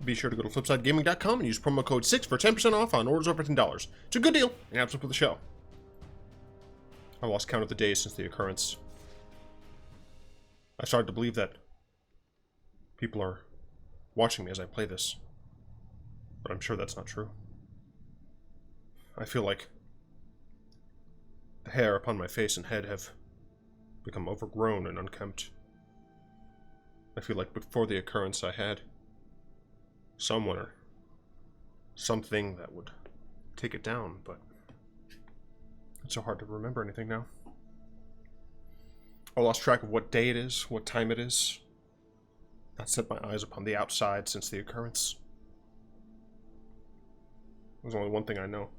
be sure to go to flipsidegaming.com and use promo code 6 for 10% off on orders over $10. It's a good deal and helps with the show. I lost count of the days since the occurrence. I started to believe that people are watching me as I play this, but I'm sure that's not true. I feel like the hair upon my face and head have become overgrown and unkempt. I feel like before the occurrence I had someone or something that would take it down, but it's so hard to remember anything now. I lost track of what day it is, what time it is. Not set my eyes upon the outside since the occurrence. There's only one thing I know.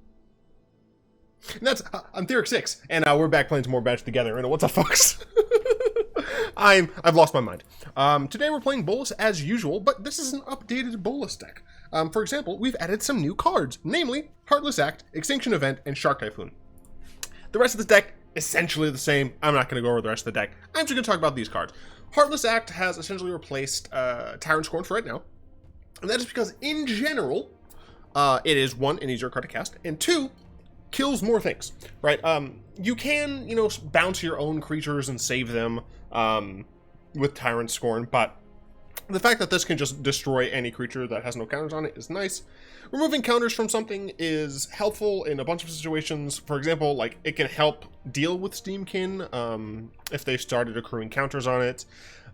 And that's, I'm Theoric 6, and we're back playing some more Badge Together, and what's up, folks? I've lost my mind. Today we're playing Bolas as usual, but this is an updated Bolas deck. For example, we've added some new cards, namely Heartless Act, Extinction Event, and Shark Typhoon. The rest of this deck, essentially the same. I'm not going to go over the rest of the deck. I'm just going to talk about these cards. Heartless Act has essentially replaced Tyrant Scorn for right now, and that is because, in general, it is, one, an easier card to cast, and two, kills more things, right? You can, bounce your own creatures and save them with Tyrant Scorn, but the fact that this can just destroy any creature that has no counters on it is nice. Removing counters from something is helpful in a bunch of situations. For example, like, it can help deal with Steamkin if they started accruing counters on it.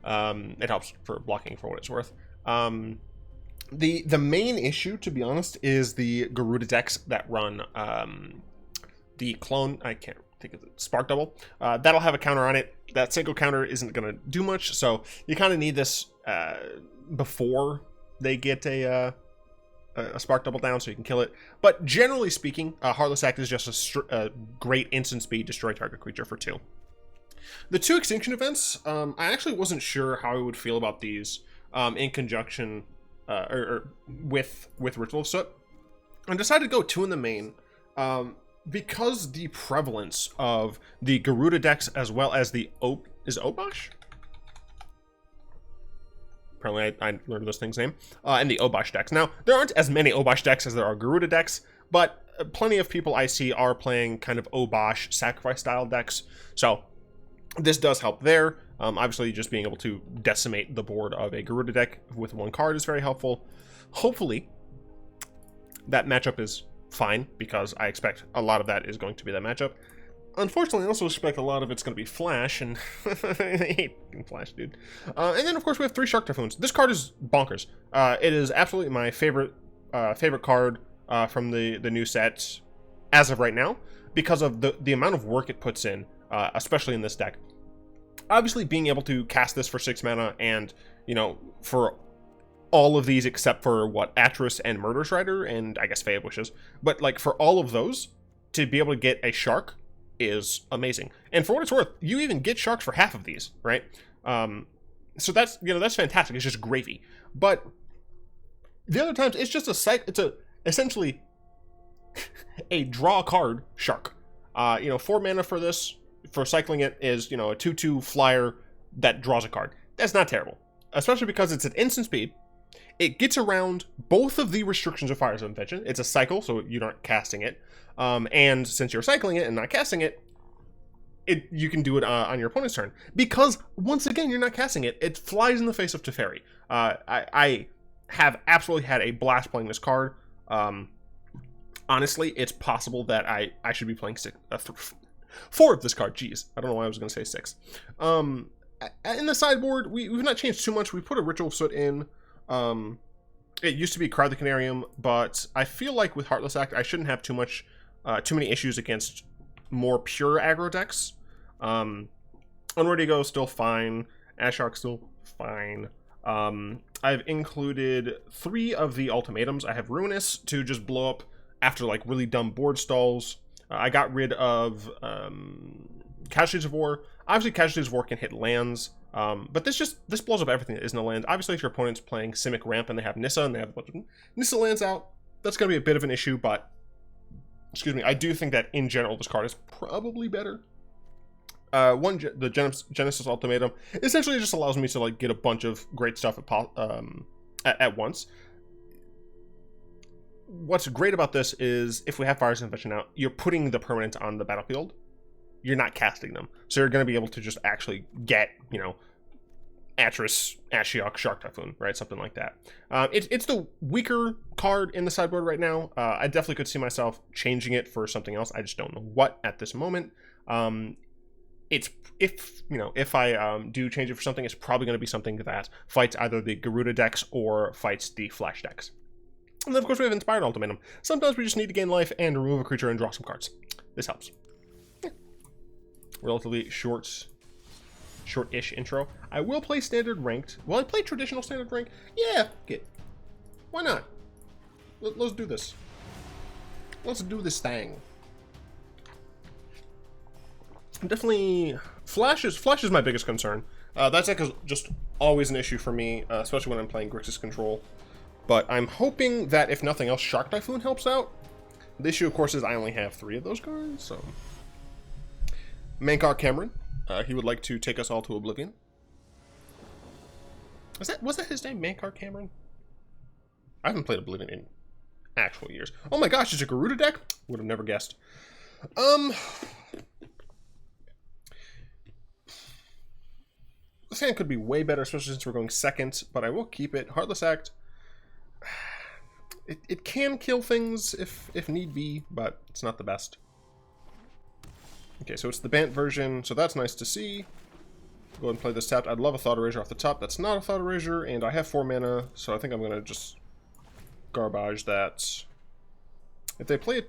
It helps for blocking for what it's worth. The main issue, to be honest, is the Gyruda decks that run the clone, I can't think of it, Spark Double. That'll have a counter on it. That single counter isn't going to do much, so you kind of need this before they get a Spark Double down so you can kill it. But generally speaking, Heartless Act is just a great instant speed destroy target creature for 2. The 2 Extinction Events, I actually wasn't sure how I would feel about these in conjunction or with Ritual of Soot. I decided to go 2 in the main because the prevalence of the Gyruda decks as well as the Obosh? Apparently I learned this thing's name. And the Obosh decks. Now, there aren't as many Obosh decks as there are Gyruda decks, but plenty of people I see are playing kind of Obosh sacrifice style decks. So this does help there. Obviously, just being able to decimate the board of a Gyruda deck with 1 card is very helpful. Hopefully, that matchup is fine, because I expect a lot of that is going to be that matchup. Unfortunately, I also expect a lot of it's going to be Flash, and I hate Flash, dude. And then, of course, we have 3 Shark Typhoons. This card is bonkers. It is absolutely my favorite card from the new set as of right now, because of the amount of work it puts in, especially in this deck. Obviously, being able to cast this for 6 mana and, for all of these except for, Atris and Murderous Rider, and I guess Fae of Wishes. But, like, for all of those, to be able to get a Shark is amazing. And for what it's worth, you even get Sharks for half of these, right? So that's, that's fantastic. It's just gravy. But the other times, it's just essentially a draw card Shark. 4 mana for this. For cycling it is, a 2/2 flyer that draws a card. That's not terrible. Especially because it's at instant speed. It gets around both of the restrictions of Fires of Invention. It's a cycle, so you're not casting it. And since you're cycling it and not casting it, you can do it on your opponent's turn. Because, once again, you're not casting it. It flies in the face of Teferi. I have absolutely had a blast playing this card. Honestly, it's possible that I should be playing 4 of this card. Jeez, I don't know why I was going to say 6. In the sideboard, we've not changed too much. We put a Ritual of Soot in. It used to be Cry the Carnarium, but I feel like with Heartless Act, I shouldn't have too many issues against more pure aggro decks. Unmoored Ego still fine. Ashiok still fine. I've included 3 of the ultimatums. I have Ruinous to just blow up after like really dumb board stalls. I got rid of Casualties of War. Obviously, Casualties of War can hit lands, but this blows up everything that isn't a land. Obviously, if your opponent's playing Simic Ramp and they have Nissa and they have a bunch of Nissa lands out, that's going to be a bit of an issue, but, excuse me, I do think that in general this card is probably better. The Genesis Ultimatum essentially just allows me to like get a bunch of great stuff at once. what's great about this is if we have Fires of Invention out, you're putting the permanents on the battlefield. You're not casting them. So you're going to be able to just actually get, you know, Atris, Ashiok, Shark Typhoon, right? Something like that. It's the weaker card in the sideboard right now. I definitely could see myself changing it for something else. I just don't know what at this moment. It's if I do change it for something, it's probably going to be something that fights either the Gyruda decks or fights the Flash decks. And then of course we have Inspired Ultimatum. Sometimes we just need to gain life and remove a creature and draw some cards. This helps. Yeah. Relatively short-ish intro. I will play standard ranked. Will I play traditional standard rank? Yeah, get. Why not? Let's do this. Let's do this thing. Definitely, Flash is my biggest concern. That deck is just always an issue for me, especially when I'm playing Grixis control. But I'm hoping that if nothing else, Shark Typhoon helps out. The issue, of course, is I only have 3 of those cards. So, Mankar Cameron. He would like to take us all to oblivion. Was that his name, Mankar Cameron? I haven't played Oblivion in actual years. Oh my gosh, it's a Gyruda deck? Would have never guessed. This hand could be way better, especially since we're going second, but I will keep it. Heartless Act. It can kill things if need be, but it's not the best. Okay, so it's the Bant version, so that's nice to see. Go ahead and play this tapped. I'd love a Thought Erasure off the top. That's not a Thought Erasure, and I have 4 mana, so I think I'm going to just garbage that. If they play a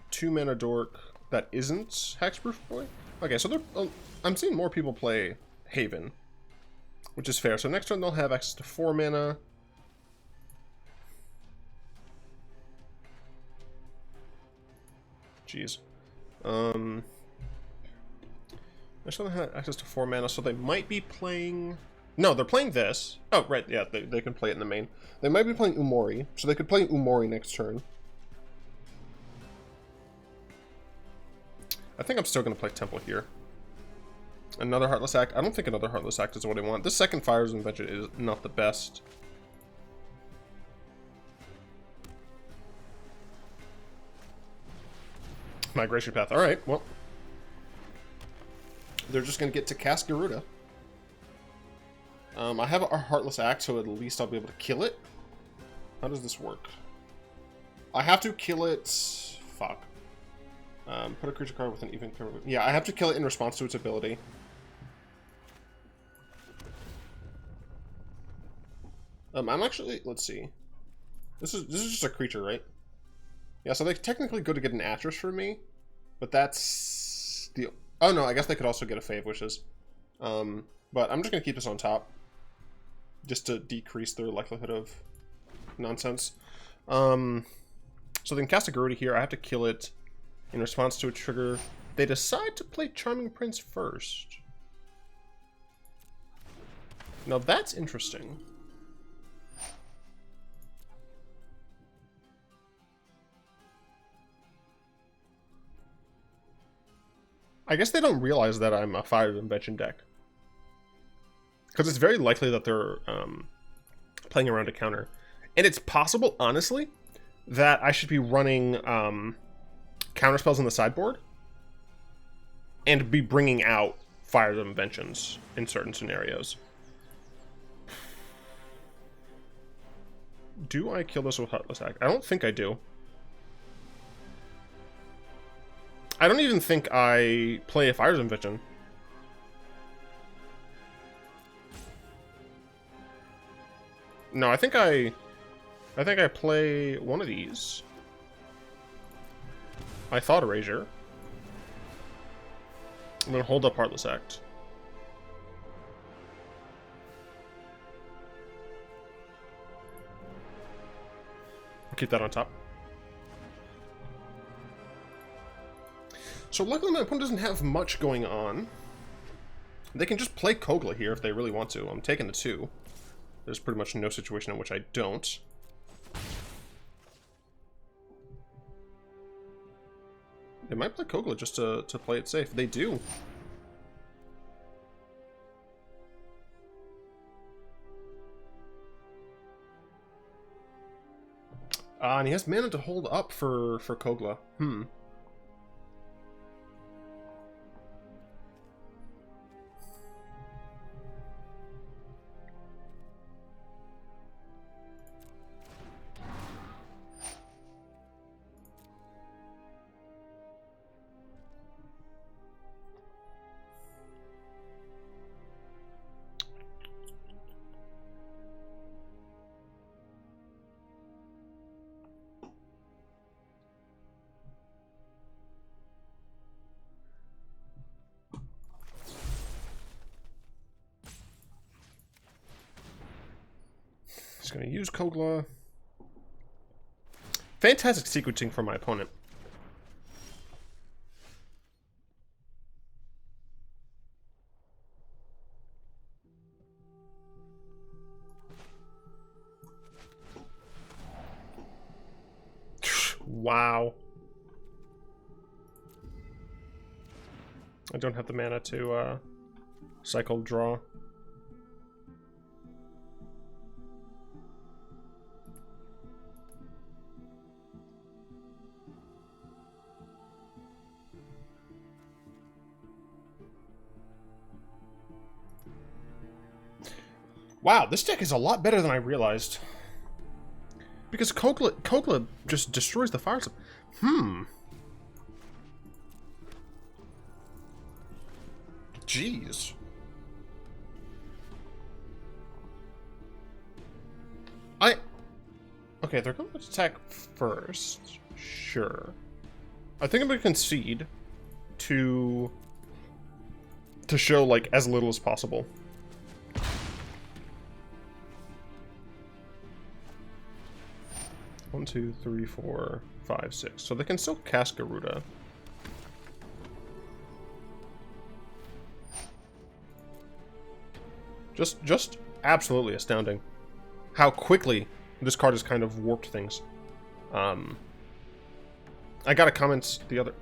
2 mana dork that isn't Hexproof Boy. Okay, so I'm seeing more people play Haven, which is fair. So next turn they'll have access to 4 mana. Jeez. Next turn they have access to 4 mana, so they might be playing... No, they're playing this. Oh, right, yeah, they can play it in the main. They might be playing Umori, so they could play Umori next turn. I think I'm still going to play Temple here. Another Heartless Act. I don't think another Heartless Act is what I want. This second Fires of Invention is not the best. Migration Path. Alright, well. They're just going to get to cast Gyruda. I have a Heartless Act, so at least I'll be able to kill it. How does this work? I have to kill it... Fuck. Put a creature card with an even... Yeah, I have to kill it in response to its ability. I'm actually... Let's see. This is just a creature, right? Yeah, so they technically go to get an Atris for me. But that's... the... Oh, no, I guess they could also get a Fae of Wishes. But I'm just going to keep this on top. Just to decrease their likelihood of nonsense. So they can cast a Gyruda here. I have to kill it in response to a trigger. They decide to play Charming Prince first. Now that's interesting. I guess they don't realize that I'm a Fires of Invention deck. Because it's very likely that they're playing around a counter. And it's possible, honestly, that I should be running counter spells on the sideboard and be bringing out Fires of Inventions in certain scenarios. Do I kill this with Heartless Act? I don't think I do. I don't even think I play a Fires of Invention. No, I think I play one of these. I Thought Erasure. I'm gonna hold up Heartless Act. I'll keep that on top. So luckily my opponent doesn't have much going on. They can just play Kogla here if they really want to. I'm taking the 2. There's pretty much no situation in which I don't. They might play Kogla just to play it safe. They do. And he has mana to hold up for Kogla. Just gonna use Kogla. Fantastic sequencing from my opponent. Wow. I don't have the mana to cycle draw. Wow, this deck is a lot better than I realized. Because Kogla just destroys the Fires of... Jeez. Okay, they're going to attack first. Sure. I think I'm going to concede to show, like, as little as possible. One, two, three, four, five, six. So they can still cast Gyruda. Just absolutely astounding how quickly this card has kind of warped things. I got a comment the other...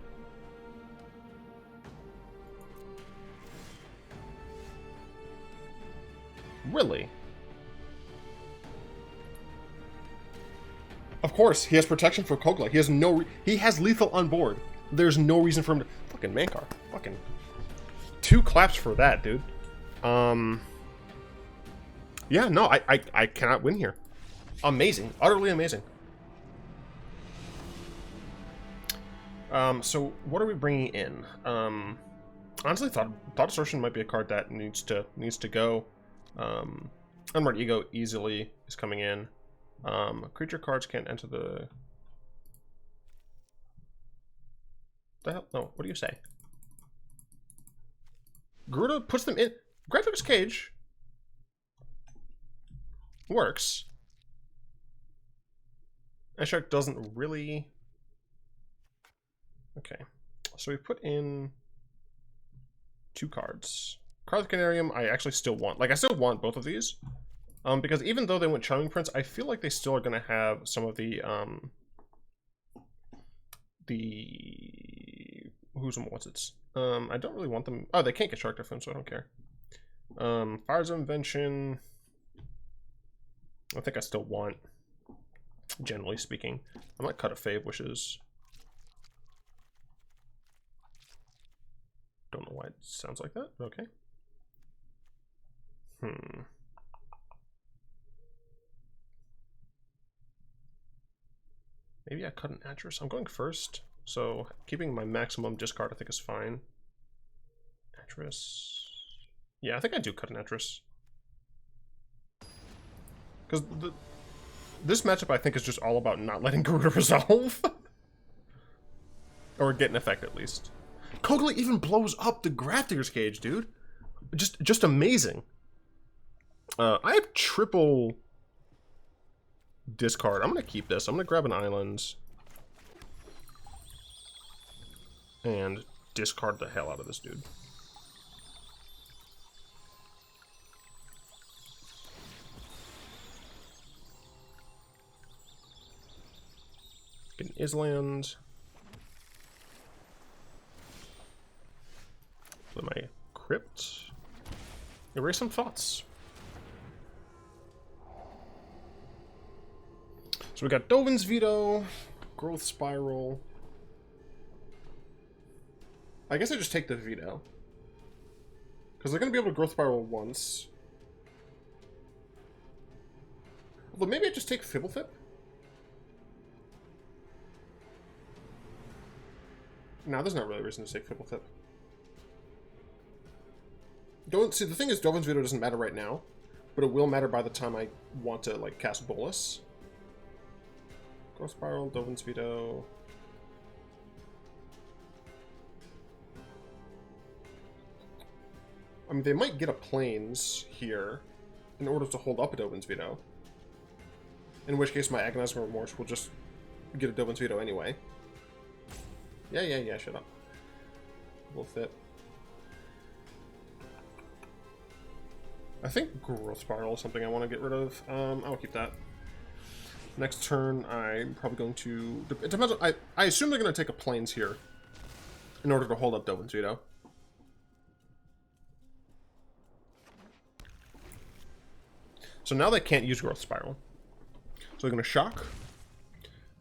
Really? Of course, he has protection for Kogla. He has he has lethal on board. There's no reason for him to... Fucking Mankar. Fucking... 2 claps for that, dude. Yeah, no, I cannot win here. Amazing. Utterly amazing. So what are we bringing in? Honestly, Thought Assertion might be a card that needs to go. Unmoored Ego easily is coming in. Creature cards can't enter the hell? No, what do you say? Gyruda puts them in. Graphics Cage works. Ashiok doesn't really. Okay, so we put in 2 cards. Carnarium, I actually still want. Like, I still want both of these. Because even though they went Charming Prince, I feel like they still are going to have some of the what's its? I don't really want them. Oh, they can't get Shark Typhoon, so I don't care. Fires of Invention. I think I still want, generally speaking. I might cut a Fae of Wishes. Don't know why it sounds like that. Okay. Maybe I cut an Atris. I'm going first, so keeping my maximum discard I think is fine. Atris. Yeah, I think I do cut an Atris. Because this matchup I think is just all about not letting Gyruda resolve. Or get an effect at least. Kogla even blows up the Grafdigger's Cage, dude. Just amazing. I have triple discard. I'm gonna keep this. I'm gonna grab an island and discard the hell out of this dude. Get an Island. Play my Crypt. Erase some thoughts. So we got Dovin's Veto, Growth Spiral. I guess I just take the Veto. Because they're going to be able to Growth Spiral once. Although maybe I just take Fibblethip? No, there's not really a reason to take Fibblethip. See, the thing is, Dovin's Veto doesn't matter right now, but it will matter by the time I want to, like, cast Bolas. Growth Spiral, Dovin's Veto. I mean, they might get a Plains here in order to hold up a Dovin's Veto. In which case, my Agonizing Remorse will just get a Dovin's Veto anyway. Yeah, shut up. Will fit. I think Growth Spiral is something I want to get rid of. I'll keep that. Next turn, I'm probably going to... It depends on, I assume they're going to take a Plains here in order to hold up Dovin's Veto. So now they can't use Growth Spiral. So they're going to Shock.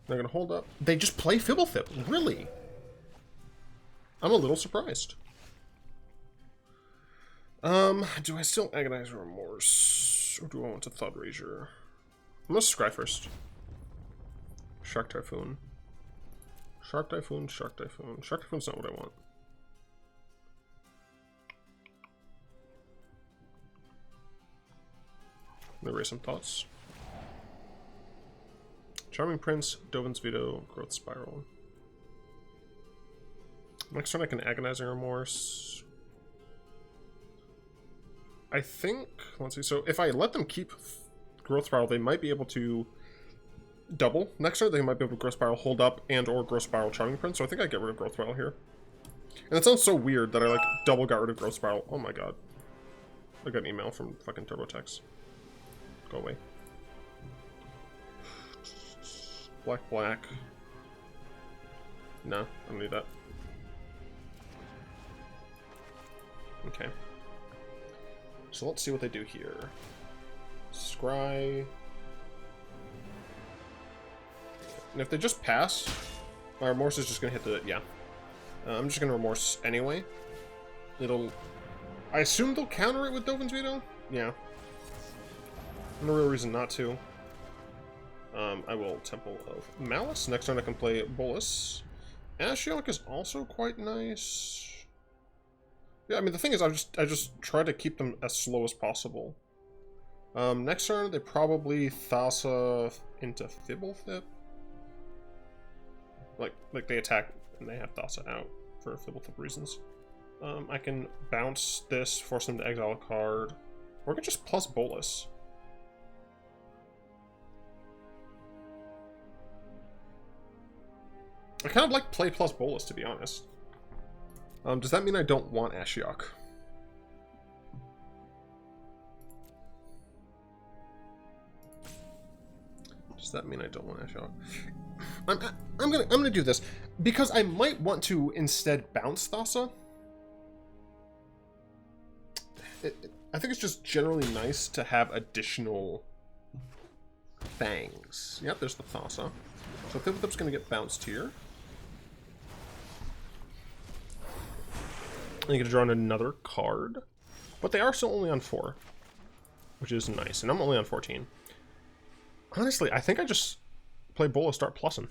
They're going to hold up. They just play Fibblethip. Really? I'm a little surprised. Do I still Agonize Remorse? Or do I want to Thought Erasure? I'm going to Scry first. Shark Typhoon. Shark Typhoon, Shark Typhoon. Shark Typhoon's not what I want. I'm going to erase some thoughts. Charming Prince, Dovin's Veto, Growth Spiral. Next turn I can Agonizing Remorse. I think, let's see, so if I let them keep Growth Spiral, they might be able to double. Next turn they might be able to Growth Spiral, hold up, and or Growth Spiral Charming Prince, so I think I get rid of Growth Spiral here. And it sounds so weird that I like double got rid of Growth Spiral. Oh my god. I got an email from fucking TurboTax. Go away. Black. No, I don't need that. Okay. So let's see what they do here. Scry. And if they just pass, my Remorse is just going to hit the... Yeah. I'm just going to Remorse anyway. It'll... I assume they'll counter it with Dovin's Veto? Yeah. No real reason not to. I will Temple of Malice. Next turn I can play Bolas. Ashiok is also quite nice. Yeah, I mean the thing is I just try to keep them as slow as possible. Next turn they probably Thassa into Fibblethip. Like they attack and they have Thassa out for Fibblethip reasons. I can bounce this, force them to exile a card, or I can just plus Bolas. I kind of like play plus Bolas, to be honest. Does that mean I don't want Ashiok? Does that mean I don't want Ashiok? I'm gonna do this because I might want to instead bounce Thassa. I think it's just generally nice to have additional things. Yep, there's the Thassa. So Fibblethip's gonna get bounced here. And you get to draw another card. But they are still only on 4. Which is nice. And I'm only on 14. Honestly, I think I just play Bolas, start plussing.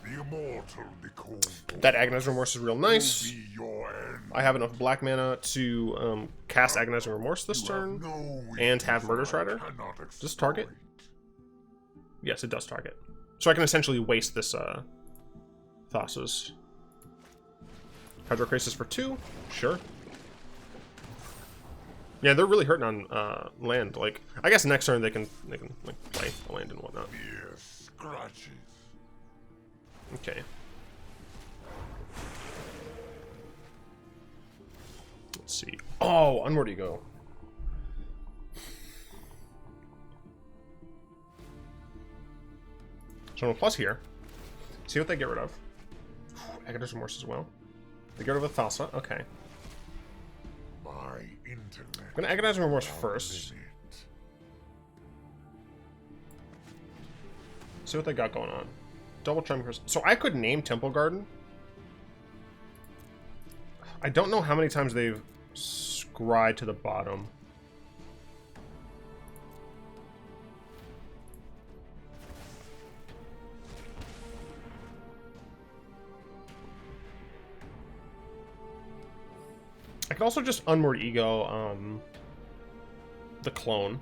The immortal Nicol. That Agonizing Remorse is real nice. I have enough black mana to cast Agonizing Remorse this turn. And have Murderous Rider. Does this target? Yes, it does target. So I can essentially waste this Thassa's. Hydrocrisis for 2? Sure. Yeah, they're really hurting on land. Like, I guess next turn they can like play the land and whatnot. Yes, scratches. Okay. Let's see. Oh, Unmoored Ego. So I'm plus here. See what they get rid of. Agonizing Remorse as well. They get rid of a Thassa. Okay. My intellect. I'm gonna Agonizing Remorse first. see what they got going on. Double Charming Crystal. So I could name Temple Garden. I don't know how many times they've scryed to the bottom. I could also just Unmoored Ego the clone.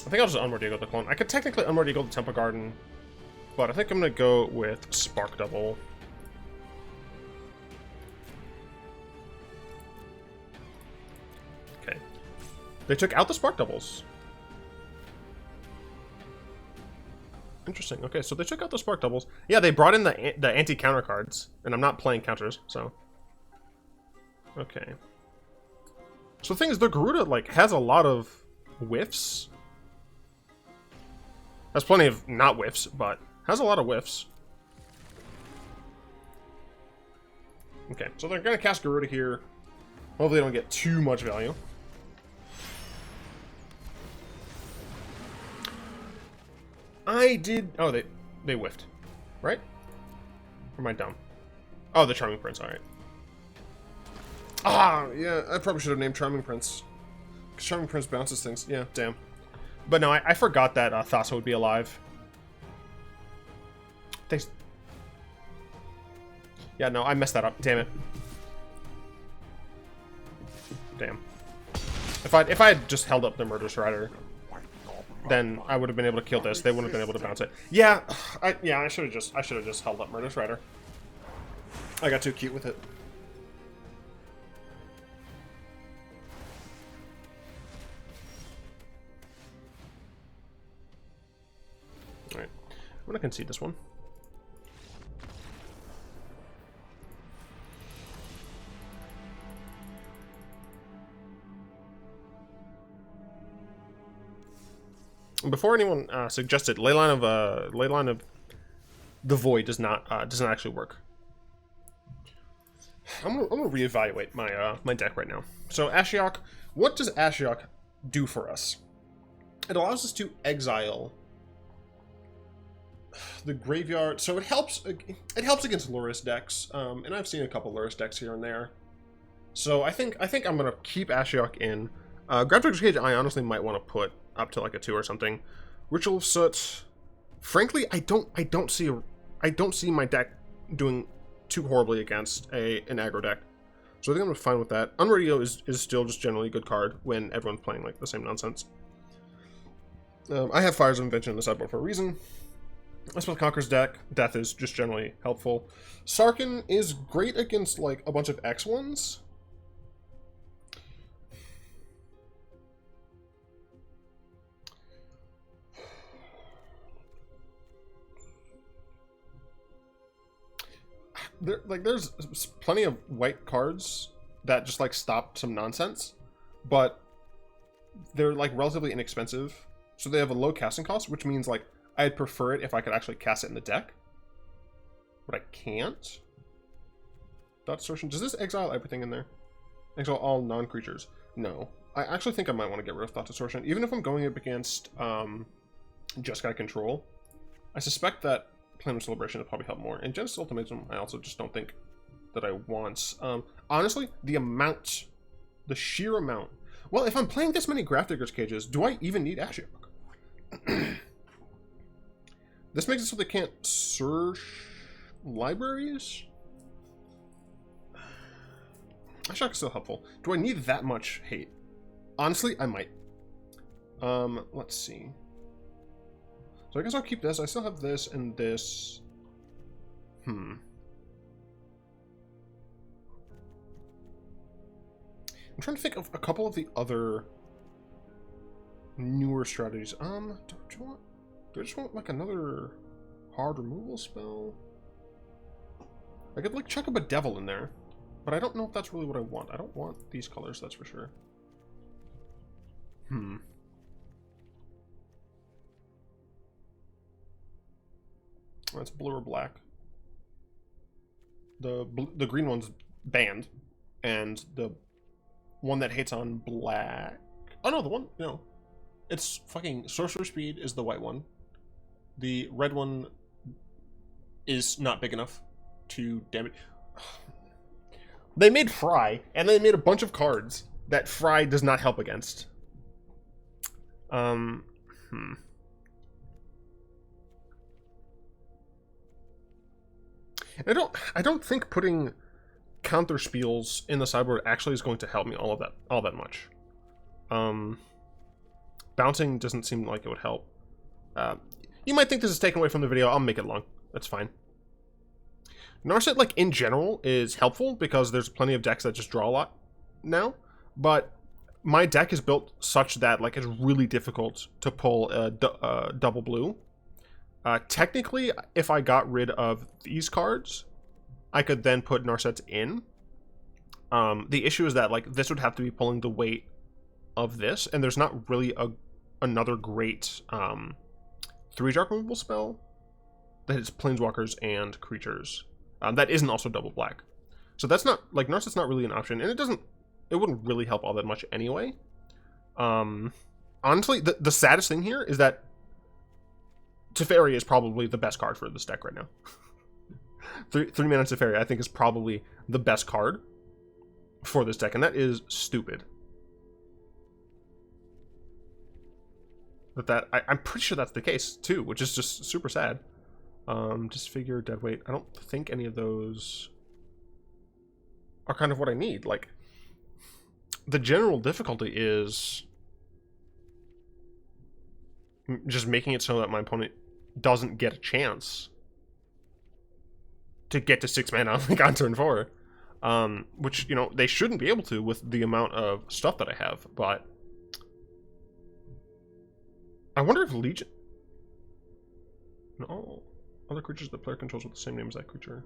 I think I'll just Unmoored Ego the clone. I could technically Unmoored Ego the Temple Garden, but I think I'm going to go with Spark Double. Okay. They took out the Spark Doubles. Interesting. Okay, so they took out the Spark Doubles. Yeah, they brought in the anti-counter cards, and I'm not playing counters, so... Okay. So the thing is, the Gyruda, like, has a lot of whiffs. Has plenty of not whiffs, but has a lot of whiffs. Okay, so they're going to cast Gyruda here. Hopefully they don't get too much value. I did... Oh, they whiffed. Right? Or am I dumb? Oh, the Charming Prince, alright. Ah, yeah, I probably should have named Charming Prince. Because Charming Prince bounces things. Yeah, damn. But no, I forgot that Thassa would be alive. Thanks. Yeah, no, I messed that up. Damn it. Damn. If I had just held up the Murderous Rider, then I would have been able to kill this. They wouldn't have been able to bounce it. Yeah, I should have just held up Murderous Rider. I got too cute with it. Alright. I'm gonna concede this one. Before anyone suggested, Leyline of the Void does not actually work. I'm gonna reevaluate my my deck right now. So Ashiok, what does Ashiok do for us? It allows us to exile the graveyard, so it helps against Lurrus decks, and I've seen a couple Lurrus decks here and there. So I think I'm gonna keep Ashiok in. Grabtrigger's Cage I honestly might want to put up to like a 2 or something. Ritual of Soot, frankly, I don't see my deck doing too horribly against an aggro deck. So I think I'm fine with that. Unmoored Ego is still just generally a good card when everyone's playing like the same nonsense. I have Fires of Invention in the sideboard for a reason. Elspeth Conqueror's death is just generally helpful. Sarkhan is great against like a bunch of X ones. There's plenty of white cards that just like stop some nonsense, but they're like relatively inexpensive, so they have a low casting cost, which means like I'd prefer it if I could actually cast it in the deck, but I can't. Thought Distortion, does this exile everything in there? Exile all non-creatures? No. I actually think I might want to get rid of Thought Distortion, even if I'm going up against Jeskai Control. I suspect that Planewide Celebration would probably help more. And Genesis Ultimatum, I also just don't think that I want. Honestly, the sheer amount. Well, if I'm playing this many Grafdigger's Cages, do I even need Ashiok? This makes it so they can't search libraries? Ashiok is still helpful. Do I need that much hate? Honestly, I might. Let's see. So I guess I'll keep this. I still have this and this. I'm trying to think of a couple of the other newer strategies. Do I just want like another hard removal spell? I could like chuck up a devil in there, but I don't know if that's really what I want. I don't want these colors, that's for sure. That's blue or black. The green one's banned, and the one that hates on black. Oh no, the one no. It's fucking sorcerer speed is the white one. The red one is not big enough to damage. They made Fry, and they made a bunch of cards that Fry does not help against. I don't think putting counter spells in the sideboard actually is going to help me all that much. Bouncing doesn't seem like it would help. You might think this is taken away from the video. I'll make it long. That's fine. Narset, like, in general, is helpful because there's plenty of decks that just draw a lot now. But my deck is built such that, like, it's really difficult to pull a double blue. Technically, if I got rid of these cards, I could then put Narsets in. The issue is that, like, this would have to be pulling the weight of this, and there's not really another great 3-drop removal spell that hits planeswalkers and creatures. That isn't also double black. So that's not, like, Narset's not really an option, and it wouldn't really help all that much anyway. Honestly, the saddest thing here is that Teferi is probably the best card for this deck right now. 3 mana Teferi, I think, is probably the best card for this deck, and that is stupid. I'm pretty sure that's the case, too, which is just super sad. Disfigure, Deadweight. I don't think any of those are kind of what I need. Like, the general difficulty is just making it so that my opponent doesn't get a chance to get to 6 mana like on turn 4. Which, you know, they shouldn't be able to with the amount of stuff that I have, but I wonder if Legion... No. Other creatures the player controls with the same name as that creature.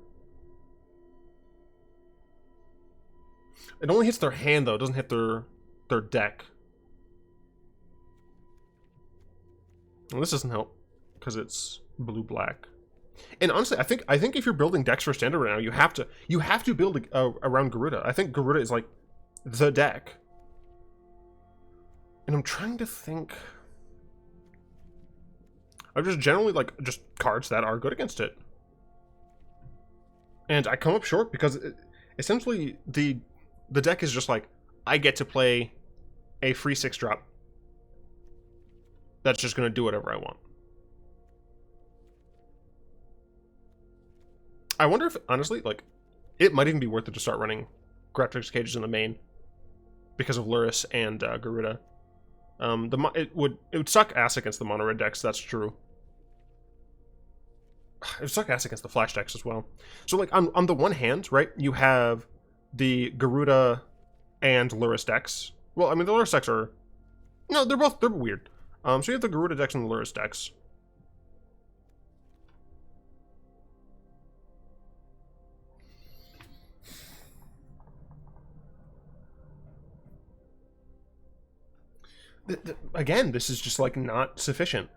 It only hits their hand, though. It doesn't hit their deck. Well, this doesn't help, because it's blue-black. And honestly, I think if you're building decks for Standard right now, you have to build around Gyruda. I think Gyruda is, like, the deck. And I'm trying to think... I'm just generally, like, just cards that are good against it. And I come up short because essentially the deck is just like, I get to play a free 6-drop that's just going to do whatever I want. I wonder if, honestly, like, it might even be worth it to start running Graptrix Cages in the main because of Luris and Gyruda. It would suck ass against the mono red decks, that's true. It would suck ass against the flash decks as well. So, like, on the one hand, right, you have the Gyruda and Luris decks. Well, I mean, the Luris decks are... No, they're weird. So you have the Gyruda decks and the Luris decks. Again, this is just, like, not sufficient.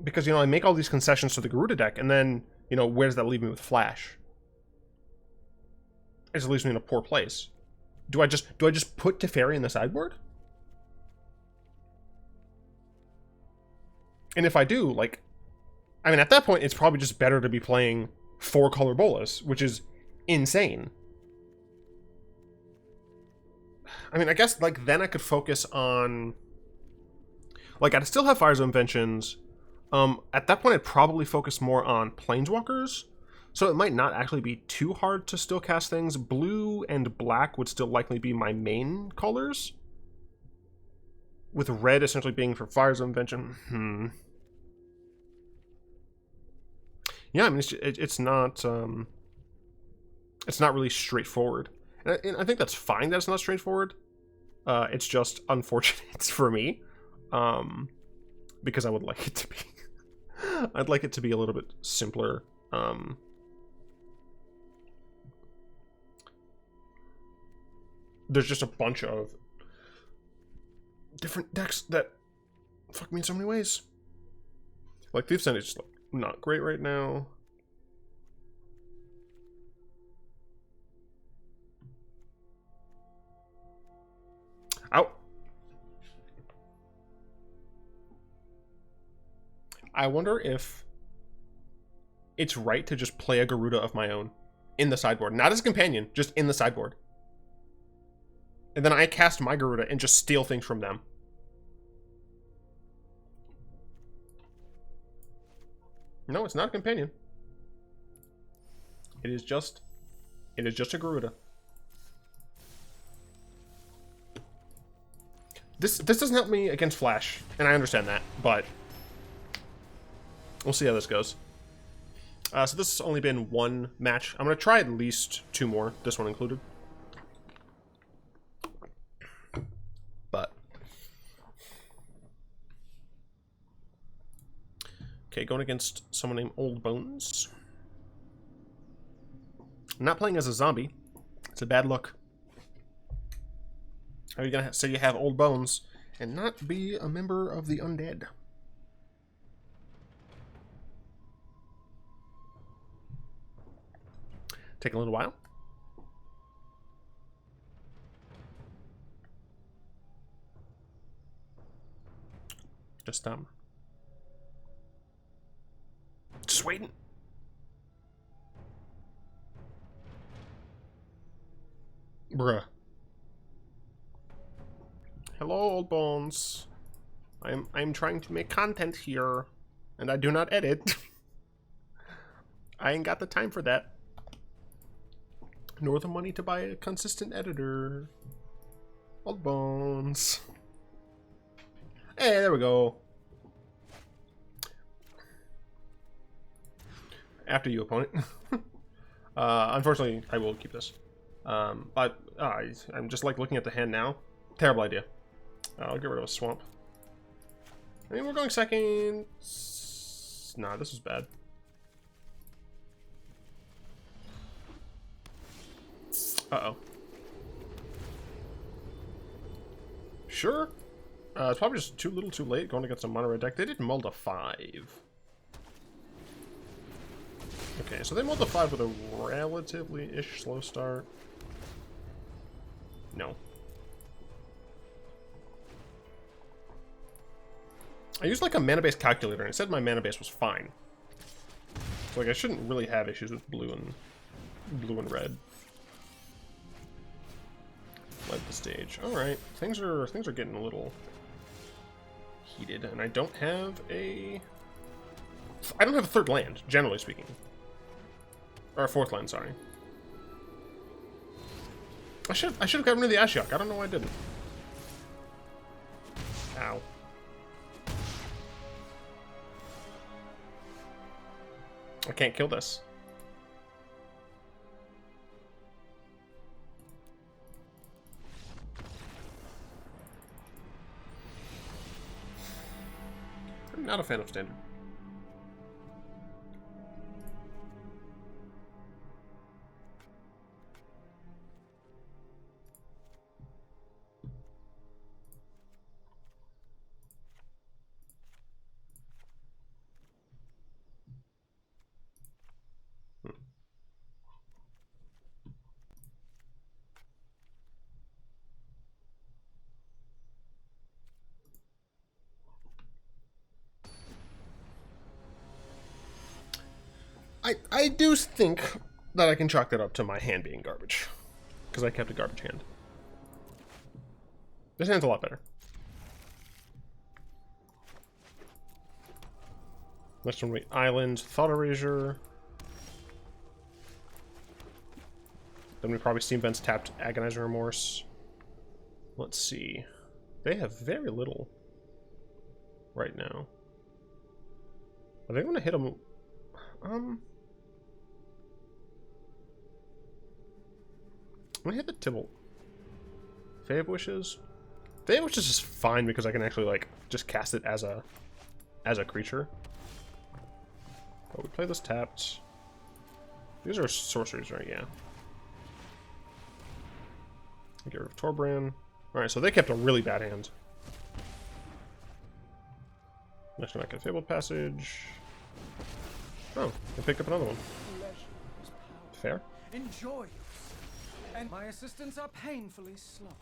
Because, you know, I make all these concessions to the Gyruda deck, and then, you know, where does that leave me with Flash? It just leaves me in a poor place. Do I just put Teferi in the sideboard? And if I do, like... I mean, at that point, it's probably just better to be playing 4-color Bolas, which is insane. I mean, I guess, like, then I could focus on... Like, I'd still have Fires of Inventions. At that point, I'd probably focus more on Planeswalkers. So it might not actually be too hard to still cast things. Blue and black would still likely be my main colors. With red essentially being for Fires of Invention. Yeah, I mean, it's not really straightforward. And I think that's fine that it's not straightforward. It's just unfortunate for me. Because I would like it to be. I'd like it to be a little bit simpler. There's just a bunch of different decks that fuck me in so many ways. Like, Thief's End is just, like, not great right now. Ow. I wonder if it's right to just play a Gyruda of my own in the sideboard. Not as a companion, just in the sideboard. And then I cast my Gyruda and just steal things from them. No, it's not a companion. It is just a Gyruda. This doesn't help me against Flash, and I understand that, but we'll see how this goes. So this has only been one match. I'm going to try at least 2 more, this one included. But okay, going against someone named Old Bones. I'm not playing as a zombie. It's a bad look. How are you gonna say you have Old Bones and not be a member of the undead? Take a little while. Just waiting. Bruh. Hello, Old Bones. I'm trying to make content here, and I do not edit. I ain't got the time for that. Nor the money to buy a consistent editor. Old Bones. Hey, there we go. After you, opponent. Unfortunately, I will keep this. But I'm just like looking at the hand now. Terrible idea. I'll get rid of a swamp. I mean, we're going second. Nah, this is bad. Uh-oh. Sure. It's probably just too little too late going against a mono red deck. They did mull to 5. Okay, so they mulled to 5 with a relatively-ish slow start. No. I used like a mana base calculator and it said my mana base was fine. So like I shouldn't really have issues with blue and red. Led the stage. Alright. Things are getting a little heated, and I don't have a 3rd land, generally speaking. Or a 4th land, sorry. I should have gotten rid of the Ashiok. I don't know why I didn't. Ow. I can't kill this. I'm not a fan of standard. I do think that I can chalk that up to my hand being garbage. Because I kept a garbage hand. This hand's a lot better. Next one, wait, Island, Thought Erasure. Then we probably Steam Vents tapped Agonizing Remorse. Let's see. They have very little right now. Are they going to hit them? I'm gonna hit the Temple. Fae of Wishes. Fae of Wishes is fine because I can actually like just cast it as a creature. But we play this tapped. These are sorceries, right? Yeah. Get rid of Torbran. Alright, so they kept a really bad hand. Next one I get Fabled Passage. Oh, I picked up another one. Fair. Enjoy. And my assistants are painfully sloppy.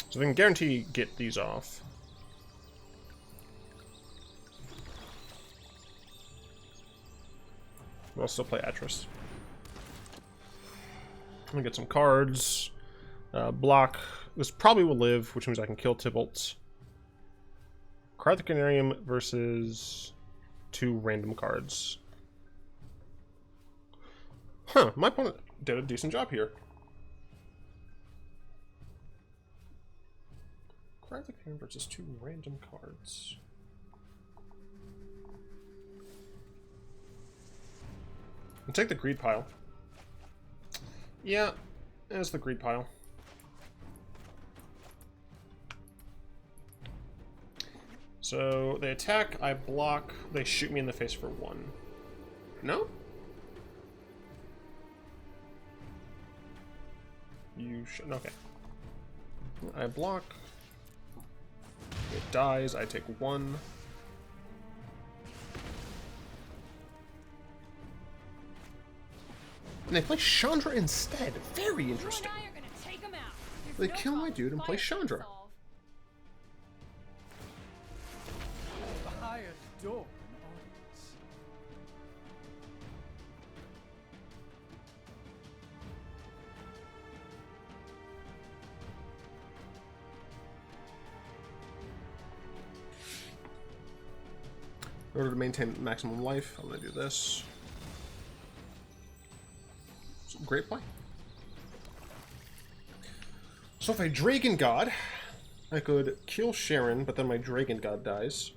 So they can guarantee get these off. I'll still play Atris. I'm gonna get some cards. Block. This probably will live, which means I can kill Tybalt's. Card the Carnarium versus 2 random cards. Huh, my opponent did a decent job here. Card the Carnarium versus 2 random cards. I'll take the greed pile. Yeah, there's the greed pile. So they attack, I block, they shoot me in the face for 1. No? You should. Okay. I block. It dies, I take 1. And they play Chandra instead. Very interesting. They kill my dude and play Chandra. I adore an audience. In order to maintain maximum life, I'm going to do this. Great play. So if I Dragon God, I could kill Sharon, but then my Dragon God dies.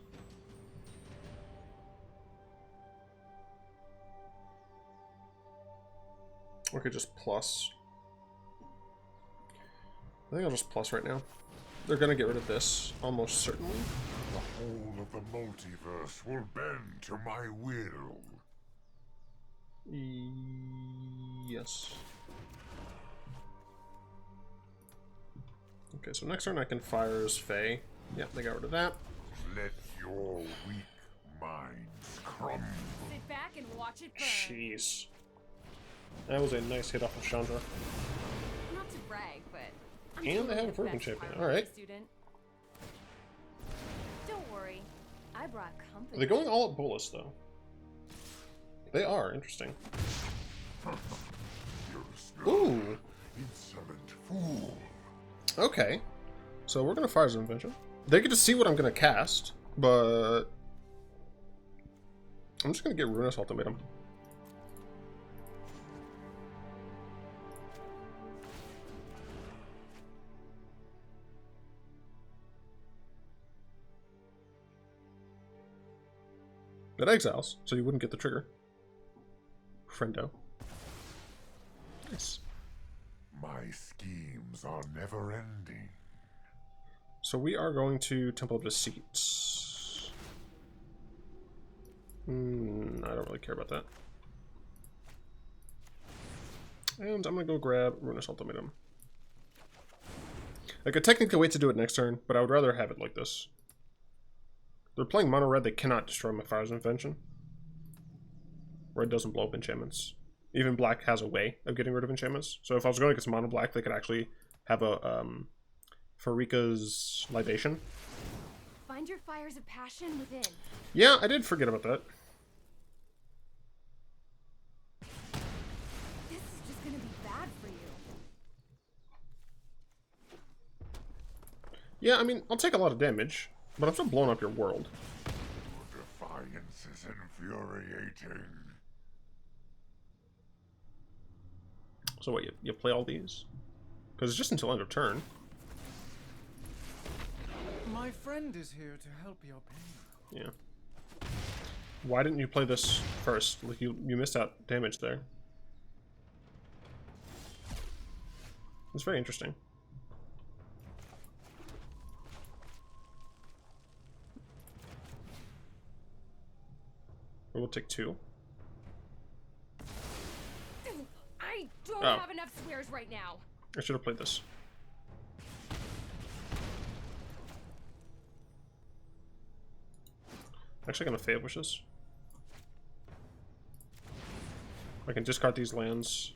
Or I could just plus. I think I'll just plus right now. They're gonna get rid of this, almost certainly. The whole of the multiverse will bend to my will. Yes. Okay, so next turn I can fire as Fae. Yep, they got rid of that. Let your weak minds crumble. Sit back and watch it burn. Jeez. That was a nice hit off of Chandra. Not to brag, but I'm And they have a totally proven the best champion. Harvard Alright. student. Don't worry, I brought company. Are they going all at Bolas, though? They are. Interesting. Ooh. Insolent fool. Okay. So we're going to Fires of Invention. They get to see what I'm going to cast, but I'm just going to get Ruinous Ultimatum. It exiles, so you wouldn't get the trigger. Friendo. Nice. My schemes are never ending. So we are going to Temple of Deceit. I don't really care about that. And I'm going to go grab Ruinous Ultimatum. I could technically wait to do it next turn, but I would rather have it like this. They're playing mono red, they cannot destroy my Fires of Invention. Red doesn't blow up enchantments. Even black has a way of getting rid of enchantments. So if I was going against mono black, they could actually have a Farika's Libation. Find your fires of passion within. Yeah, I did forget about that. This is just gonna be bad for you. Yeah, I mean, I'll take a lot of damage, but I'm still blowing up your world. Your defiance is infuriating. So what, you play all these? Because it's just until end of turn. My friend is here to help your pain. Yeah. Why didn't you play this first? Like you missed out damage there. It's very interesting. We'll take 2. I don't Oh. have enough swears right now. I should have played this. Actually, I'm gonna Fae of Wishes. I can discard these lands.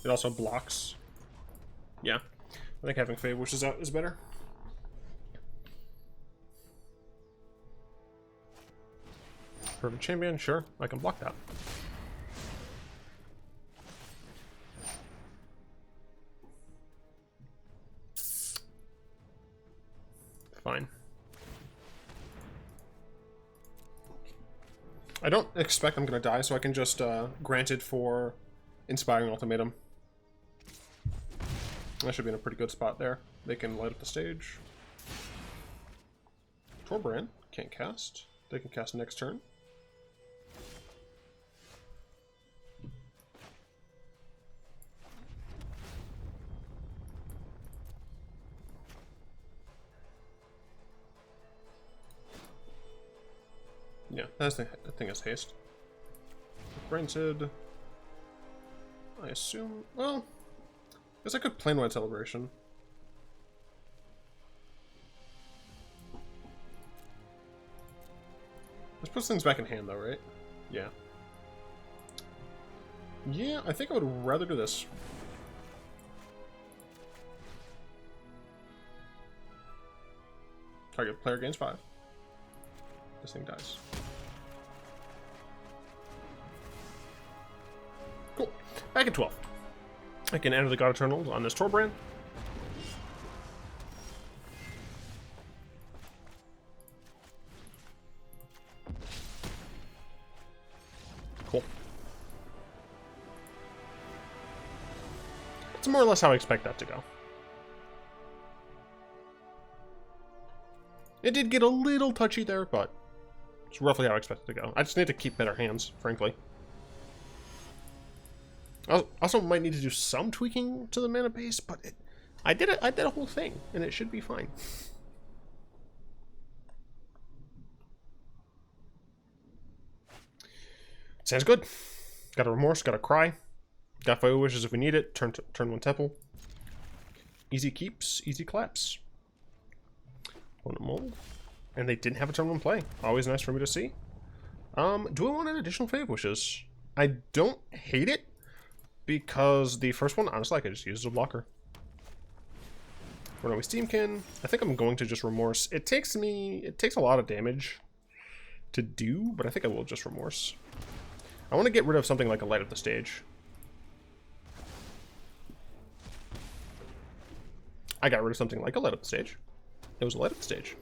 It also blocks. Yeah. I think having Fae of Wishes out is better. Perfect champion, sure. I can block that. I don't expect I'm gonna die, so I can just grant it for Inspiring Ultimatum. I should be in a pretty good spot there. They can light up the stage. Torbrand can't cast. They can cast next turn. Yeah, that's the thing is haste. Granted, I assume. Well, I guess I could Planewide Celebration. This puts things back in hand, though, right? Yeah. Yeah, I think I would rather do this. Target player gains 5. This thing dies. Cool. Back at 12. I can enter the God Eternal on this Torbrand. Cool. That's more or less how I expect that to go. It did get a little touchy there, but it's roughly how I expect it to go. I just need to keep better hands, frankly. I also might need to do some tweaking to the mana base, but I did a whole thing, and it should be fine. Sounds good. Got a Remorse, got a Cry. Got Fae of Wishes if we need it. Turn 1 Temple. Easy keeps, easy claps. Opponent mold. And they didn't have a turn 1 play. Always nice for me to see. Do I want an additional Fae of Wishes? I don't hate it, because the first one, honestly, I could just use as a blocker. Run away Steamkin. I think I'm going to just Remorse. It takes a lot of damage to do, but I think I will just Remorse. I want to get rid of something like a Light Up the Stage. I got rid of something like a Light Up the Stage. It was a Light Up the Stage.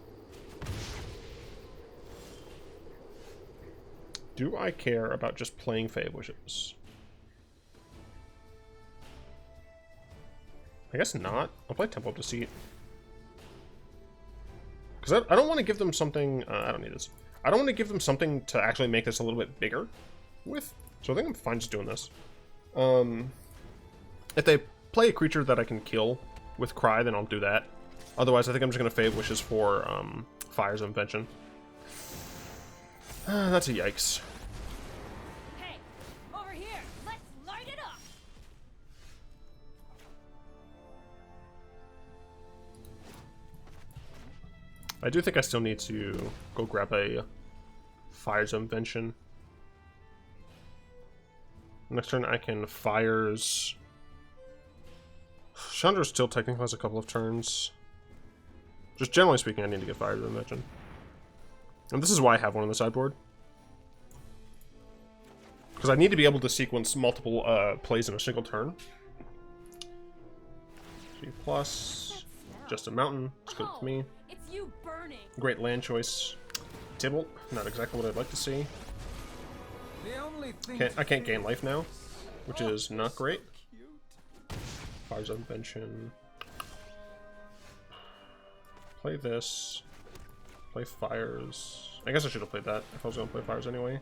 Do I care about just playing Fae of Wishes? I guess not. I'll play Temple of Deceit. Because I don't want to give them something... I don't need this. I don't want to give them something to actually make this a little bit bigger with. So I think I'm fine just doing this. If they play a creature that I can kill with Cry, then I'll do that. Otherwise, I think I'm just going to Fae of Wishes for Fires of Invention. That's a yikes. Hey, over here. Let's light it up. I do think I still need to go grab a Fires of Invention. Next turn I can Fires. Chandra still technically has a couple of turns. Just generally speaking, I need to get Fires of Invention. And this is why I have one on the sideboard. Because I need to be able to sequence multiple plays in a single turn. 3+, just a mountain. It's good with me. It's you burning. Great land choice. Tibble, not exactly what I'd like to see. The only thing I can't gain life now, which is not great. Fires of Invention. Play this. Play Fires. I guess I should have played that if I was going to play Fires anyway.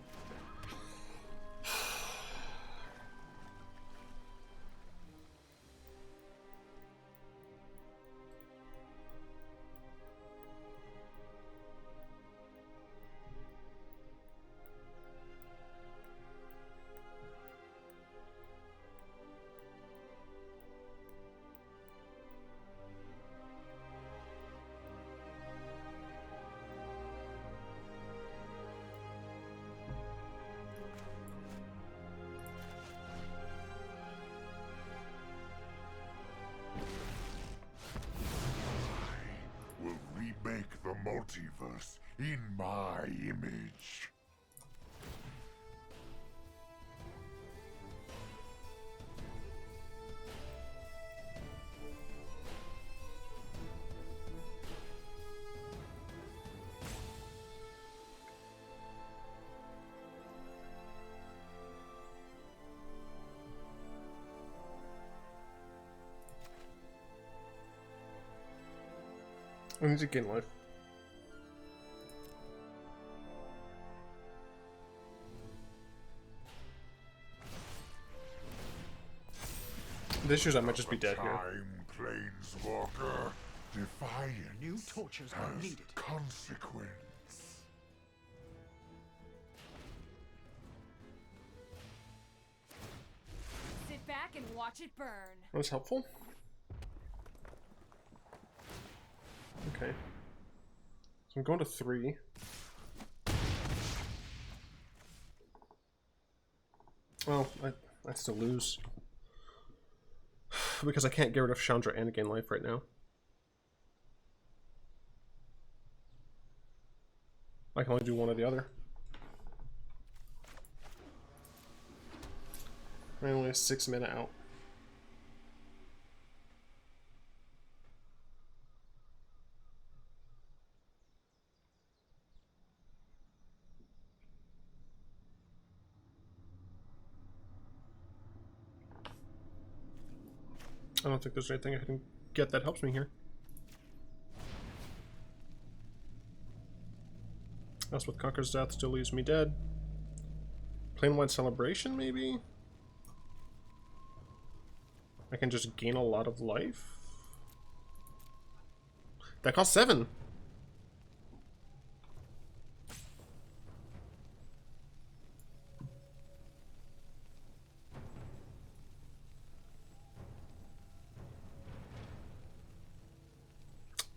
Make the multiverse in my image. I need to gain life. This year's I might just be dead here. Time, Planeswalker. Defiance New tortures are has needed. consequence. Sit back and watch it burn. That was helpful. Okay. So I'm going to 3. Well, I still lose. Because I can't get rid of Chandra and gain life right now. I can only do one or the other. I only have 6 mana out. I don't think there's anything I can get that helps me here. That's what Conquers Death still leaves me dead. Planewide Celebration, maybe? I can just gain a lot of life? That costs 7!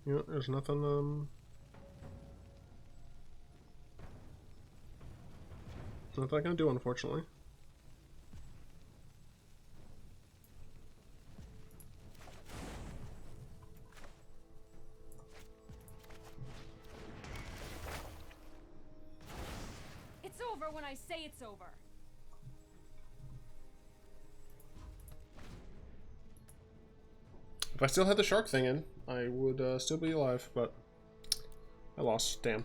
Yeah, there's nothing, nothing I can do, unfortunately. It's over when I say it's over. If I still had the shark thing in, I would still be alive, but I lost. Damn.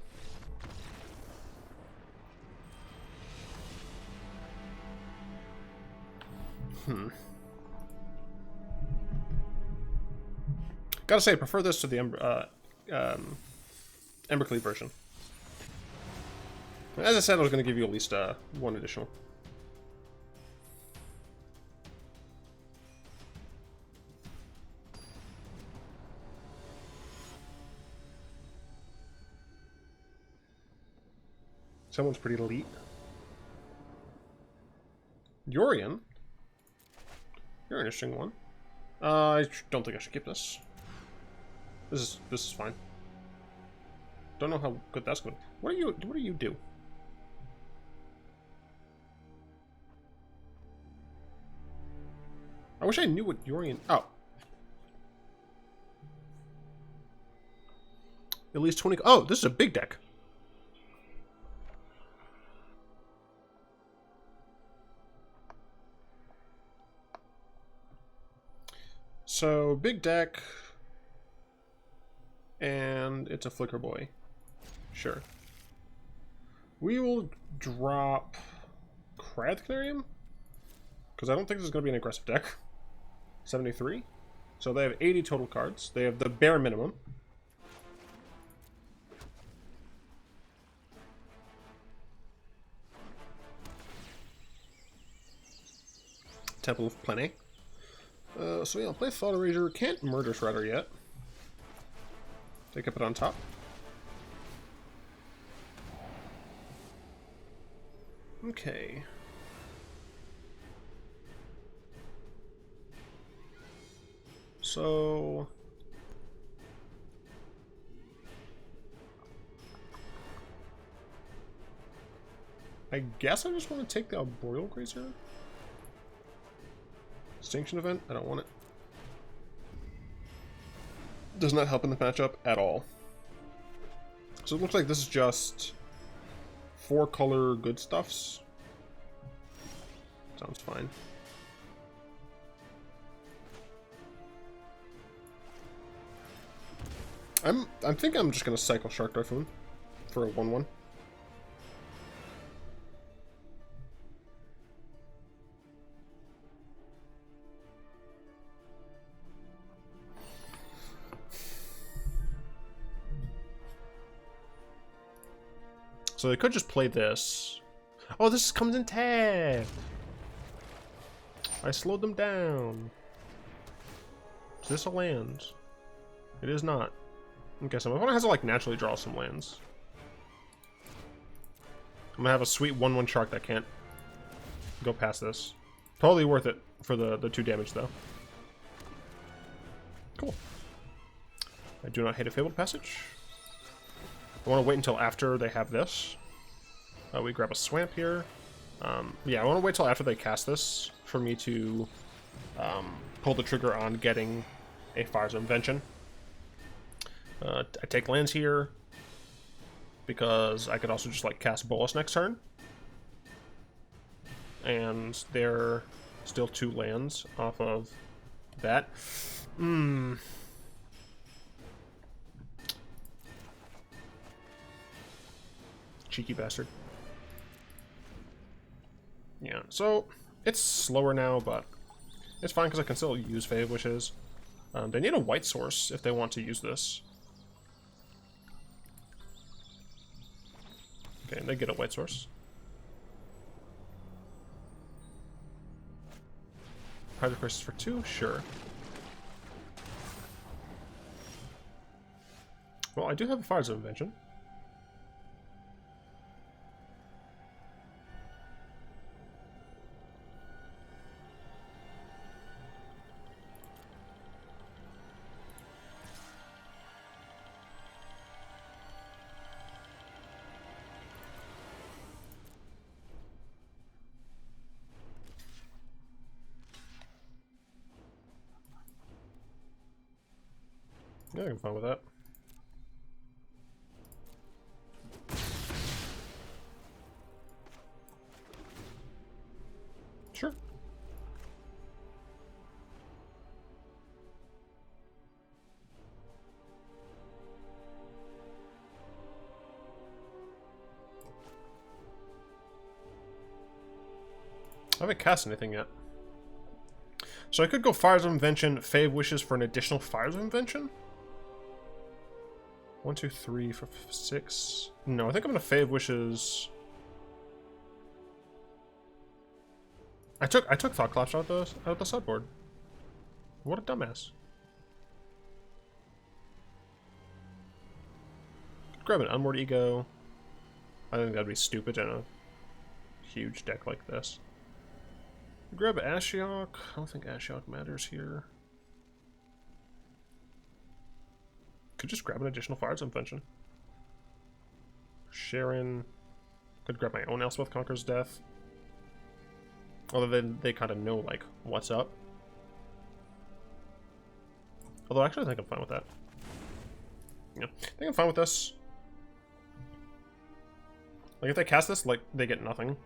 Gotta say, I prefer this to the Embercleave version. As I said, I was going to give you at least one additional. Someone's pretty elite. Yorion? You're an interesting one. I don't think I should keep this. This is fine. Don't know how good that's going. What do you do? I wish I knew what Yorion. Oh. At least 20. Oh, this is a big deck. So, big deck, and it's a Flicker Boy. Sure. We will drop Carnarium, because I don't think this is going to be an aggressive deck. 73. So they have 80 total cards. They have the bare minimum. Temple of Plenty. So yeah, I'll play Thought Erasure. Can't Murderous Rider yet. Take up it on top. Okay. So I guess I just want to take the Arboreal Grazer. Extinction Event? I don't want it. Does not help in the matchup at all. So it looks like this is just 4-color good stuffs. Sounds fine. I think I'm just gonna cycle Shark Typhoon for a 1/1. So they could just play this. Oh, this comes in tagged. I slowed them down. Is this a land? It is not. Okay, so my opponent has to like naturally draw some lands. I'm gonna have a sweet 1/1 shark that can't go past this. Totally worth it for the 2 damage though. Cool. I do not hate a Fabled Passage. I want to wait until after they have this. We grab a Swamp here. Yeah, I want to wait till after they cast this for me to pull the trigger on getting a Fires of Invention. I take lands here because I could also just like cast Bolas next turn. And they're still 2 lands off of that. Cheeky bastard. Yeah, so it's slower now, but it's fine because I can still use Fae of Wishes. They need a white source if they want to use this. Okay, they get a white source. Hydro Crisis for 2? Sure. Well, I do have a Fires of Invention. Yeah, I'm fine with that. Sure. I haven't cast anything yet. So I could go Fires of Invention, Fae of Wishes for an additional Fires of Invention? 1, 2, 3, 4, 5, 6. No, I think I'm gonna Fae of Wishes. I took Thought Collapse out of the sideboard. What a dumbass. Grab an Unmoored Ego. I think that'd be stupid in a huge deck like this. Grab Ashiok. I don't think Ashiok matters here. Could just grab an additional Fires of Invention. Sharon. Could grab my own Elspeth Conquers Death. Although then they kind of know, like, what's up. Although actually I think I'm fine with that. Yeah, I think I'm fine with this. Like, if they cast this, like, they get nothing.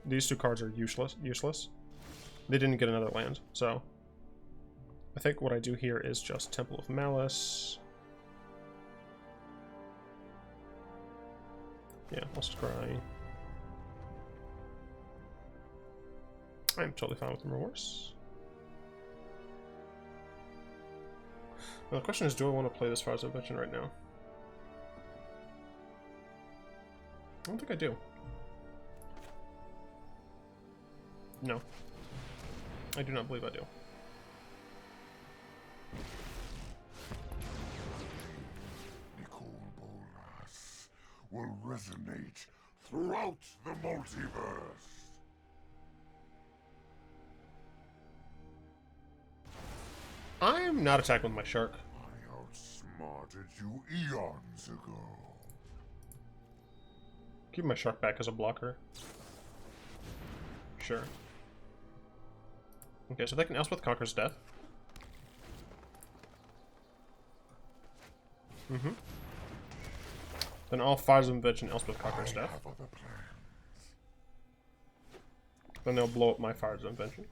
These 2 cards are useless. They didn't get another land, so I think what I do here is just Temple of Malice. Yeah, I'll scry. I'm totally fine with Remorse. Now the question is, do I want to play this Fires of Invention right now? I don't think I do. No. I do not believe I do. Nicol Bolas will resonate throughout the multiverse. I'm not attacking with my shark. I outsmarted you eons ago. Keep my shark back as a blocker. Sure. Okay, so they can Elspeth Conquers Death. Then all Fires of Invention Elspeth Conquers I Death. have other plans. Then they'll blow up my Fires of Invention.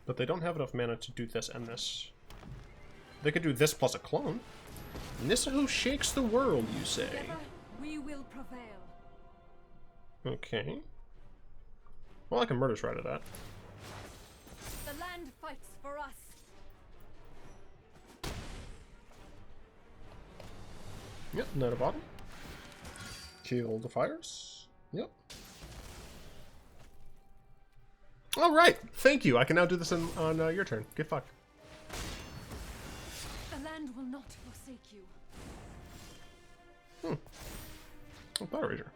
But they don't have enough mana to do this and this. They could do this plus a clone. Nissa shakes the world, you say? Together, we will prevail. Okay. Well, I can Murderous Rider that. The land fights for us. Yep, Knight of Bottom. Kill the fires. Yep. Alright, thank you. I can now do this on your turn. Get fucked. The land will not forsake you. Thought Erasure.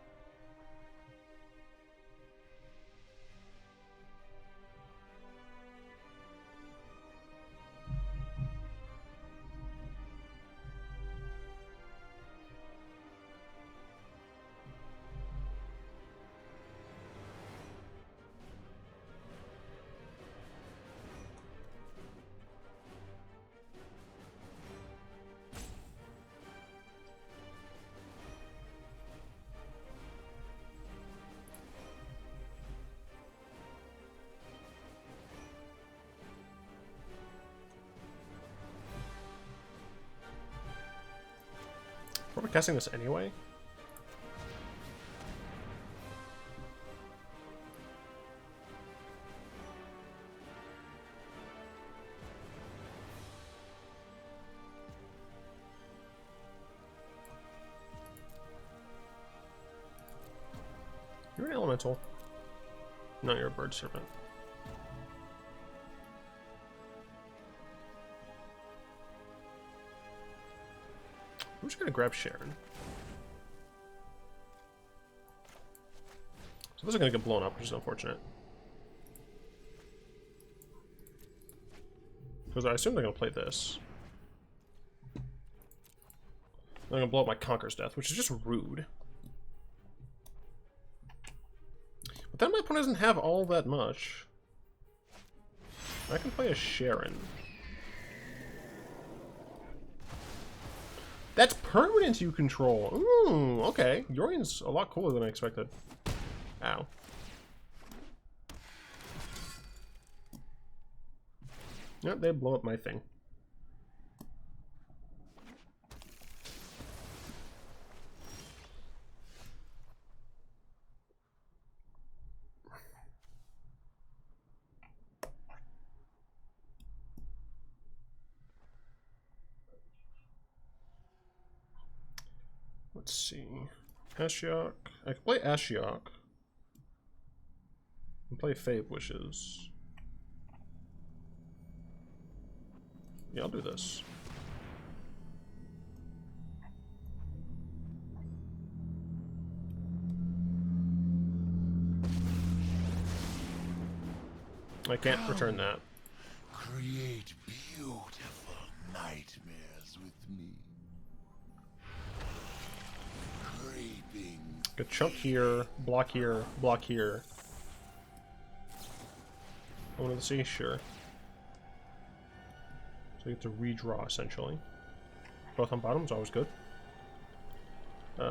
Are we casting this anyway? You're an elemental. No, you're a bird serpent. I'm just gonna grab Sharon. So those are gonna get blown up, which is unfortunate. Because I assume they're gonna play this. They're gonna blow up my Conqueror's Death, which is just rude. But then my opponent doesn't have all that much. I can play a Sharon. That's permanent you control. Ooh, okay. Yorion's a lot cooler than I expected. Ow. Yep, they blow up my thing. Let's see. Ashiok. I can play Ashiok. And play Fae of Wishes. Yeah, I'll do this. I can't return that. Create beautiful nightmares with me. Creeping. Get chunk here, block here, block here. I wanted to see, sure. So you get to redraw essentially. Both on bottom is always good.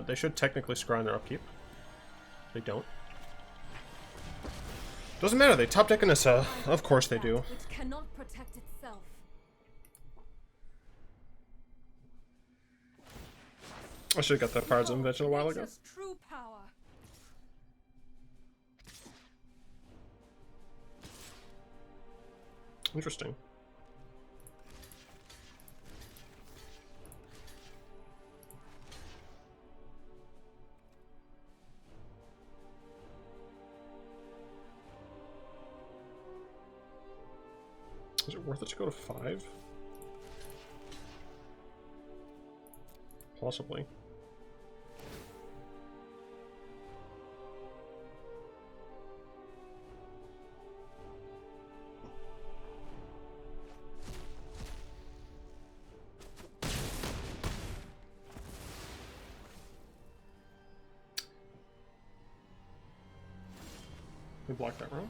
They should technically scry on their upkeep. They don't. Doesn't matter, they top deck Nissa. Of course they do. Which cannot protect itself. I should have got that Fires of Invention a while ago. True power. Interesting. Is it worth it to go to 5? Possibly. We block that room.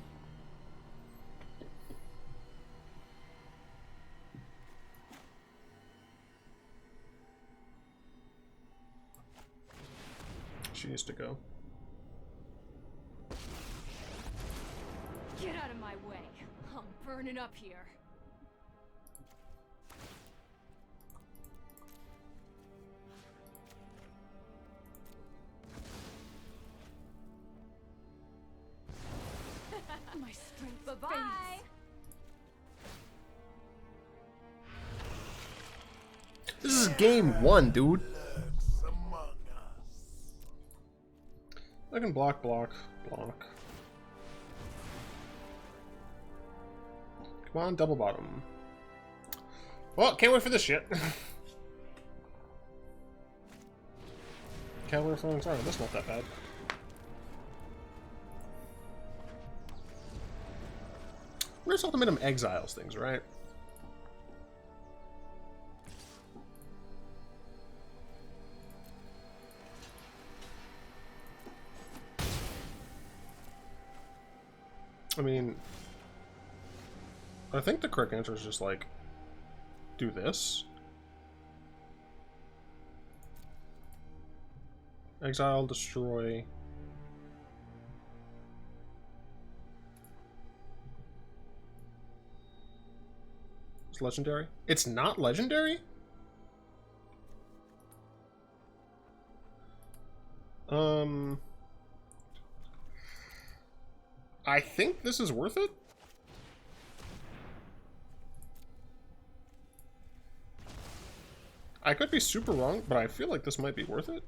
She needs to go. Get out of my way. I'm burning up here. Bye-bye. This is game 1, dude. I can block. Come on, double bottom. Well, can't wait for this shit. Cavalier Throwing Star, that's not that bad. We're just ultimatum exiles things, right? I mean, I think the correct answer is just like, do this. Exile, destroy. It's legendary? It's not legendary? I think this is worth it. I could be super wrong, but I feel like this might be worth it.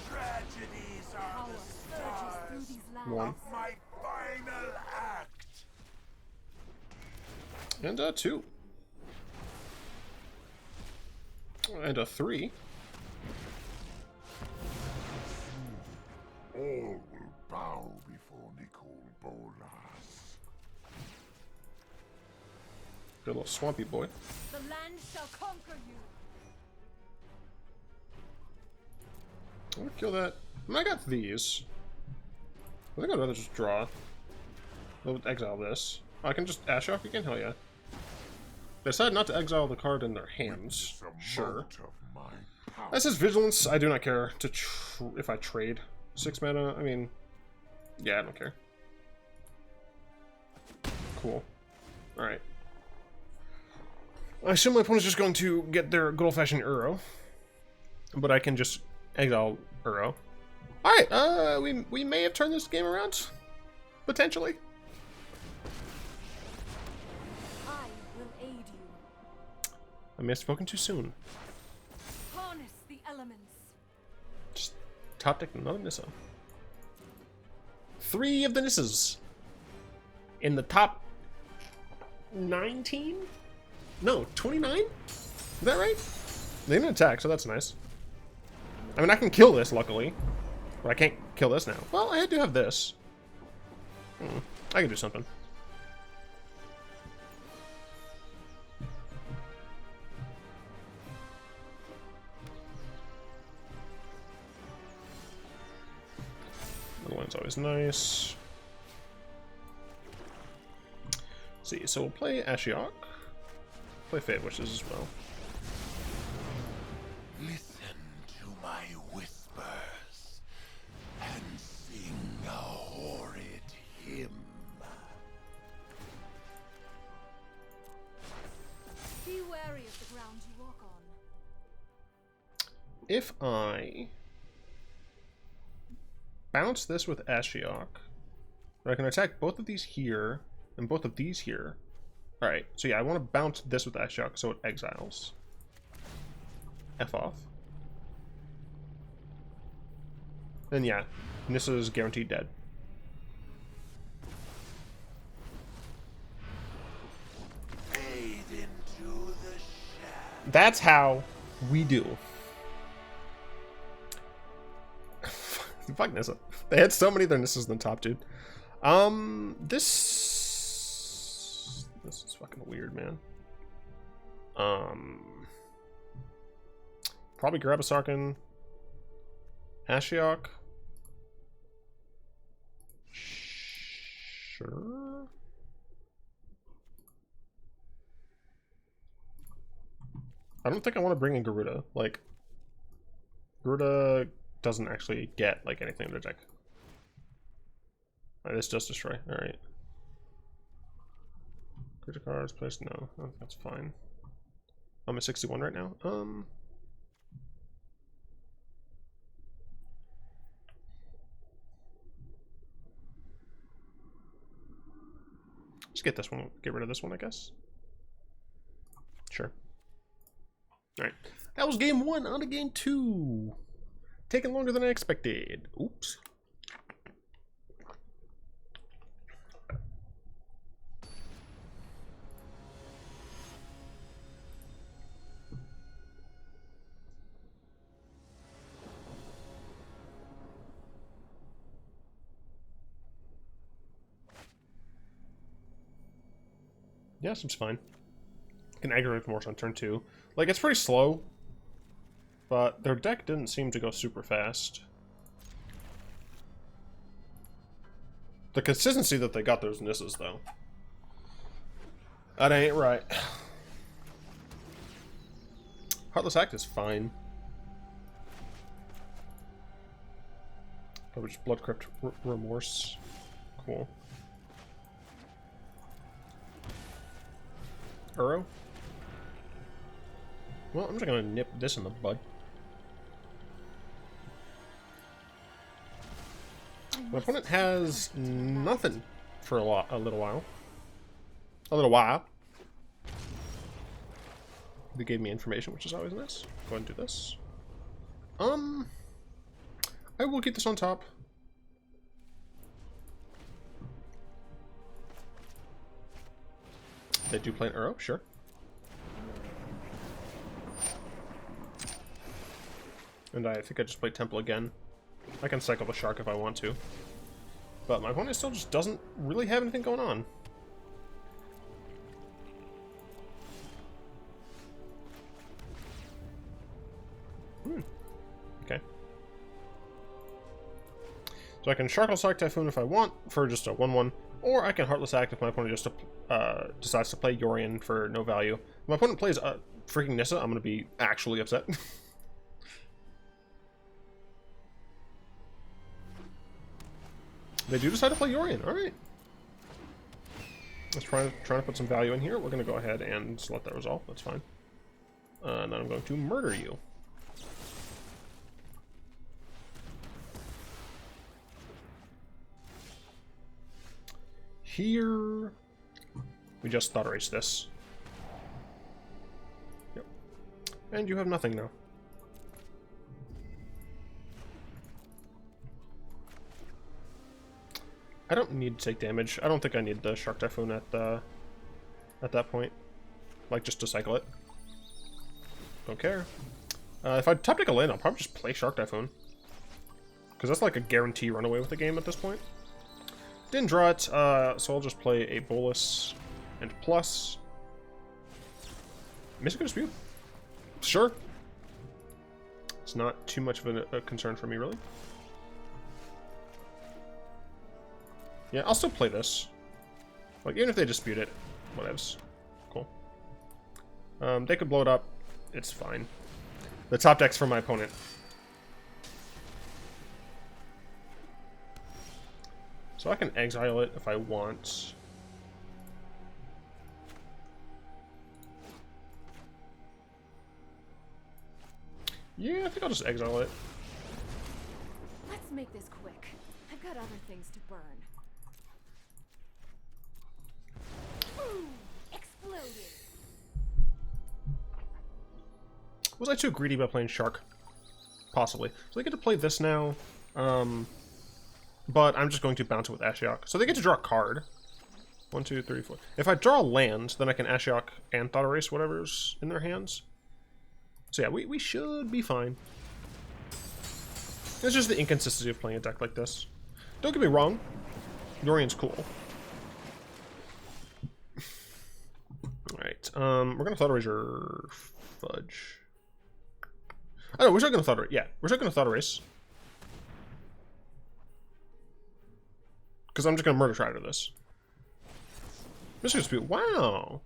Tragedies are the stars One. of my final act. And 2. And 3. All will bow before Nicol Bolas. Good little swampy boy. The land shall conquer you. I'm gonna kill that. I got these. I think I'd rather just draw. I'll exile this. I can just Ashiok again? Hell yeah. They decided not to exile the card in their hands. Sure. That says Vigilance. I do not care to if I trade 6 mana. I mean, yeah, I don't care. Cool. Alright. I assume my opponent's just going to get their good old-fashioned Uro. But I can just exile Uro. Alright, we may have turned this game around. Potentially. I will aid you. I may have spoken too soon. Harness the elements. Just top deck another Nissa. 3 of the Nissas. In the top 19? No, 29? Is that right? They didn't attack, so that's nice. I mean, I can kill this, luckily. But I can't kill this now. Well, I do have this. I can do something. Another one's always nice. Let's see, so we'll play Ashiok. Play Fae of Wishes as well. Listen to my whispers and sing a horrid hymn. Be wary of the ground you walk on. If I bounce this with Ashiok, I can attack both of these here and both of these here. Alright, so yeah, I want to bounce this with Ashiok so it exiles. F off. Then yeah, Nissa is guaranteed dead. Fade into the shadow. That's how we do. Fuck Nissa. They had so many of their Nissas in the top, dude. This is fucking weird, man. Probably grab a Sarkhan. Ashiok. Sure. I don't think I want to bring in Gyruda. Like, Gyruda doesn't actually get like anything in their deck. This does destroy. All right. Creature cards placed. No, oh, that's fine. I'm at 61 right now. Let's get this one. Get rid of this one, I guess. Sure. Alright. That was game 1. On to game 2. Taking longer than I expected. Oops. Yeah, seems fine. Can Agonizing Remorse on turn 2. Like, it's pretty slow, but their deck didn't seem to go super fast. The consistency that they got those Nisses, though. That ain't right. Heartless Act is fine. Probably just Blood Crypt Remorse. Cool. Uro. Well, I'm just gonna nip this in the bud. My opponent has nothing for a little while. They gave me information, which is always nice. Go ahead and do this. I will keep this on top. They do play an Uro, sure. And I think I just played Temple again. I can cycle the Shark if I want to. But my opponent still just doesn't really have anything going on. Okay. So I can Shark Typhoon if I want for just a 1/1. Or I can Heartless Act if my opponent just decides to play Yorion for no value. If my opponent plays a freaking Nissa, I'm going to be actually upset. They do decide to play Yorion. Alright. Let's try to put some value in here. We're going to go ahead and just let that resolve. That's fine. And then I'm going to murder you. Here, we just Thought Erase this. Yep. And you have nothing now. I don't need to take damage. I don't think I need the Shark Typhoon at that point. Like, just to cycle it. Don't care. If I top deck a land, I'll probably just play Shark Typhoon. Because that's like a guarantee runaway with the game at this point. Didn't draw it, so I'll just play a Bolas and plus. Mystical Dispute? Sure. It's not too much of a concern for me, really. Yeah, I'll still play this. Like, even if they dispute it, whatevs. Cool. They could blow it up. It's fine. The top deck's for my opponent. So I can exile it if I want. Yeah, I think I'll just exile it. Let's make this quick. I've got other things to burn. Boom! Exploded. Was I too greedy by playing Shark? Possibly. So they get to play this now. But I'm just going to bounce it with Ashiok. So they get to draw a card. 1, 2, 3, 4. If I draw a land, then I can Ashiok and Thought Erase whatever's in their hands. So yeah, we should be fine. It's just the inconsistency of playing a deck like this. Don't get me wrong. Yorion's cool. Alright, we're gonna Thought Erasure fudge. Oh no, we're still gonna Thought Erase. Yeah, we're still gonna Thought Erase. Because I'm just going to Murderous Rider this. Mystical Dispute. Wow.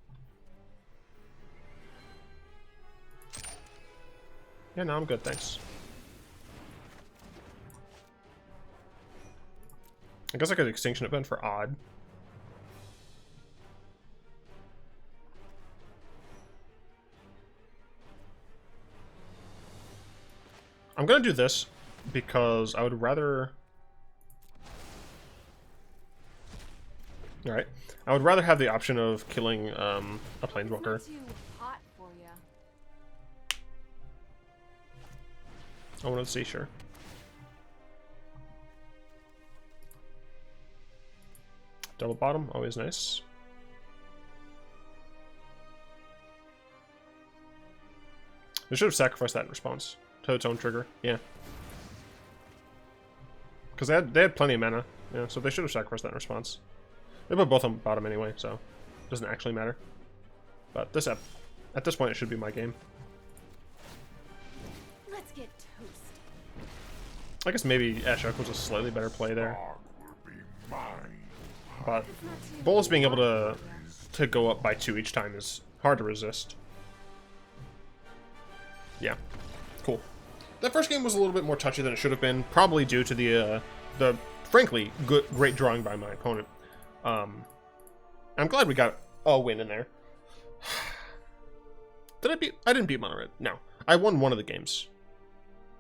Yeah, no, I'm good, thanks. I guess I could Extinction Event for odd. I'm going to do this because I would rather... Alright. I would rather have the option of killing a It's planeswalker. not too hot for ya. I want to see, sure. Double bottom, always nice. They should have sacrificed that in response to its own trigger. Yeah. Because they had plenty of mana. Yeah, so they should have sacrificed that in response. They put both on bottom anyway, so it doesn't actually matter. But this at this point, it should be my game. Let's get toasted. I guess maybe Ashiok was a slightly better play there. Dark will be mine. But It's not too Bolas being able hot to go up by 2 each time is hard to resist. Yeah, cool. That first game was a little bit more touchy than it should have been, probably due to the frankly great drawing by my opponent. I'm glad we got a win in there. I didn't beat Mono Red. No, I won one of the games.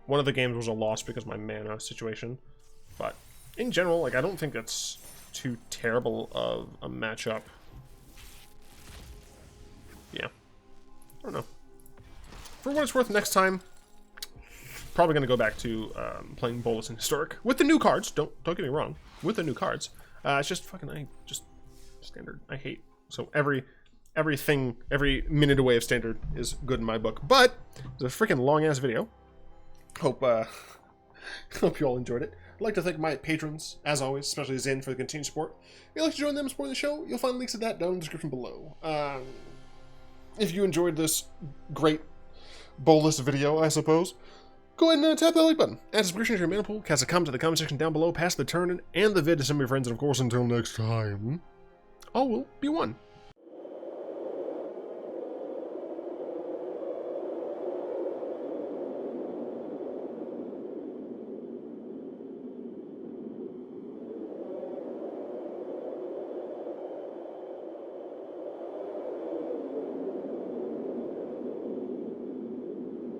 One of the games was a loss because of my mana situation, but in general, like, I don't think that's too terrible of a matchup. Yeah, I don't know. For what it's worth, next time, probably going to go back to playing Bolas in Historic with the new cards. Don't get me wrong, with the new cards. It's just fucking just standard. I hate every minute away of standard is good in my book. But it's a freaking long ass video. Hope you all enjoyed it. I'd like to thank my patrons, as always, especially Zin, for the continued support. If you'd like to join them and support the show, you'll find links to that down in the description below. If you enjoyed this great Bolas video, I suppose, go ahead and tap that like button. Add subscription to your mana pool, cast a comment to the comment section down below, pass the turn and the vid to some of your friends, and of course, until next time, all will be one.